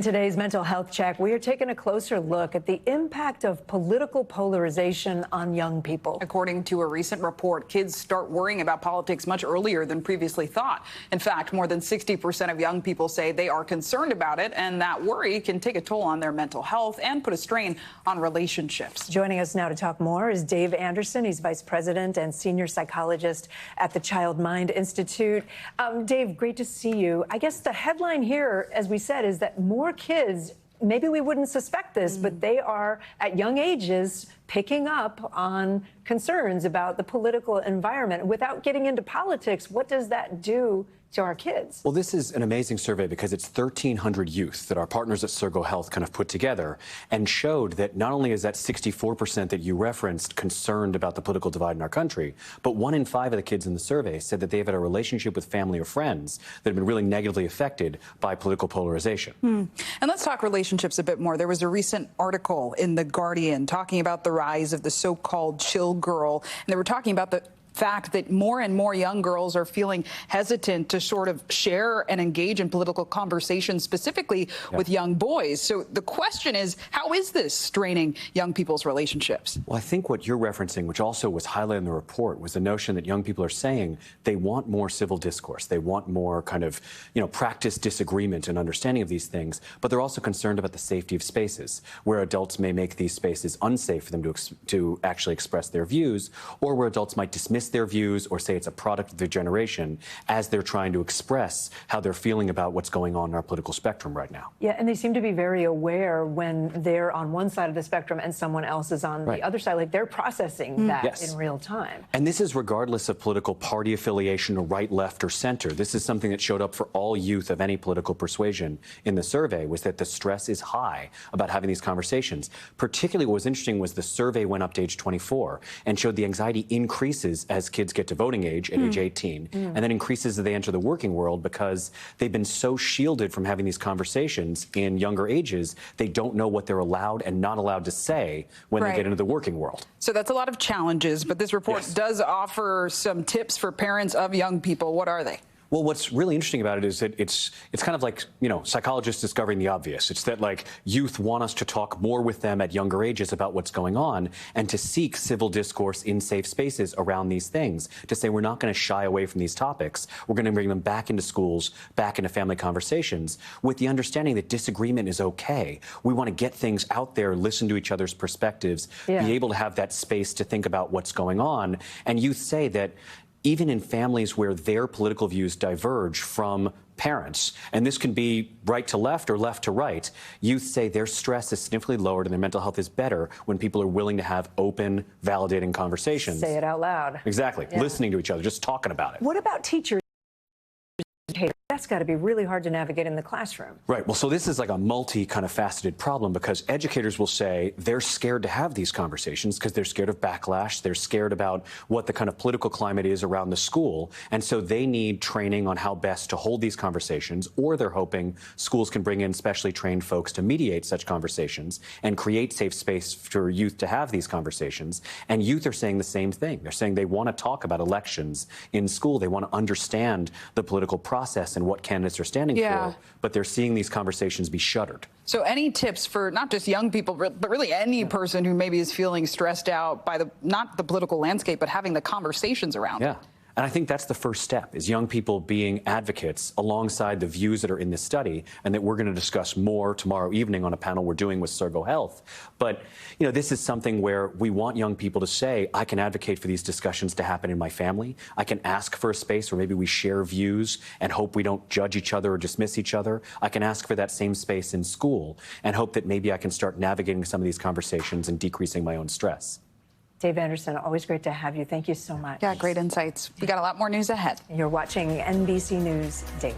Today's mental health check, we are taking a closer look at the impact of political polarization on young people. According to a recent report, kids start worrying about politics much earlier than previously thought. In fact, more than 60% of young people say they are concerned about it, and that worry can take a toll on their mental health and put a strain on relationships. Joining us now to talk more is Dave Anderson. He's vice president and senior psychologist at the Child Mind Institute. Dave, great to see you. I guess the headline here, as we said, is that more kids, maybe we wouldn't suspect this, but they are at young ages picking up on concerns about the political environment. Without getting into politics, what does that do to our kids? Well, this is an amazing survey because it's 1,300 youth that our partners at Sergo Health kind of put together and showed that not only is that 64% that you referenced concerned about the political divide in our country, but 1 in 5 of the kids in the survey said that they've had a relationship with family or friends that have been really negatively affected by political polarization. And let's talk relationships a bit more. There was a recent article in The Guardian talking about the rise of the so-called chill girl, and they were talking about the fact that more and more young girls are feeling hesitant to sort of share and engage in political conversations, specifically with young boys. So the question is, how is this straining young people's relationships? Well, I think what you're referencing, which also was highlighted in the report, was the notion that young people are saying they want more civil discourse. They want more kind of, practice disagreement and understanding of these things, but they're also concerned about the safety of spaces where adults may make these spaces unsafe for them to actually express their views, or where adults might dismiss their views or say it's a product of their generation as they're trying to express how they're feeling about what's going on in our political spectrum right now. Yeah, and they seem to be very aware when they're on one side of the spectrum and someone else is on the other side. Like, they're processing that in real time. And this is regardless of political party affiliation or right, left, or center. This is something that showed up for all youth of any political persuasion in the survey, was that the stress is high about having these conversations. Particularly what was interesting was the survey went up to age 24 and showed the anxiety increases as kids get to voting age at age 18, and then increases as they enter the working world because they've been so shielded from having these conversations in younger ages, they don't know what they're allowed and not allowed to say when they get into the working world. So that's a lot of challenges, but this report does offer some tips for parents of young people. What are they? Well, what's really interesting about it is that it's kind of like, psychologists discovering the obvious. It's that, like, youth want us to talk more with them at younger ages about what's going on and to seek civil discourse in safe spaces around these things, to say we're not going to shy away from these topics. We're going to bring them back into schools, back into family conversations, with the understanding that disagreement is okay. We want to get things out there, listen to each other's perspectives, be able to have that space to think about what's going on. And youth say that even in families where their political views diverge from parents, and this can be right to left or left to right, youth say their stress is significantly lowered and their mental health is better when people are willing to have open, validating conversations. Say it out loud. Exactly. Listening to each other, just talking about it. What about teachers? That's got to be really hard to navigate in the classroom. Right. Well, so this is like a faceted problem, because educators will say they're scared to have these conversations because they're scared of backlash. They're scared about what the kind of political climate is around the school. And so they need training on how best to hold these conversations, or they're hoping schools can bring in specially trained folks to mediate such conversations and create safe space for youth to have these conversations. And youth are saying the same thing. They're saying they want to talk about elections in school. They want to understand the political process and what candidates are standing for, but they're seeing these conversations be shuttered. So any tips for not just young people, but really any person who maybe is feeling stressed out by not the political landscape, but having the conversations around it? And I think that's the first step, is young people being advocates alongside the views that are in this study, and that we're going to discuss more tomorrow evening on a panel we're doing with Sergo Health. But, this is something where we want young people to say, I can advocate for these discussions to happen in my family. I can ask for a space where maybe we share views and hope we don't judge each other or dismiss each other. I can ask for that same space in school and hope that maybe I can start navigating some of these conversations and decreasing my own stress. Dave Anderson, always great to have you. Thank you so much. Yeah, great insights. We got a lot more news ahead. You're watching NBC News Daily.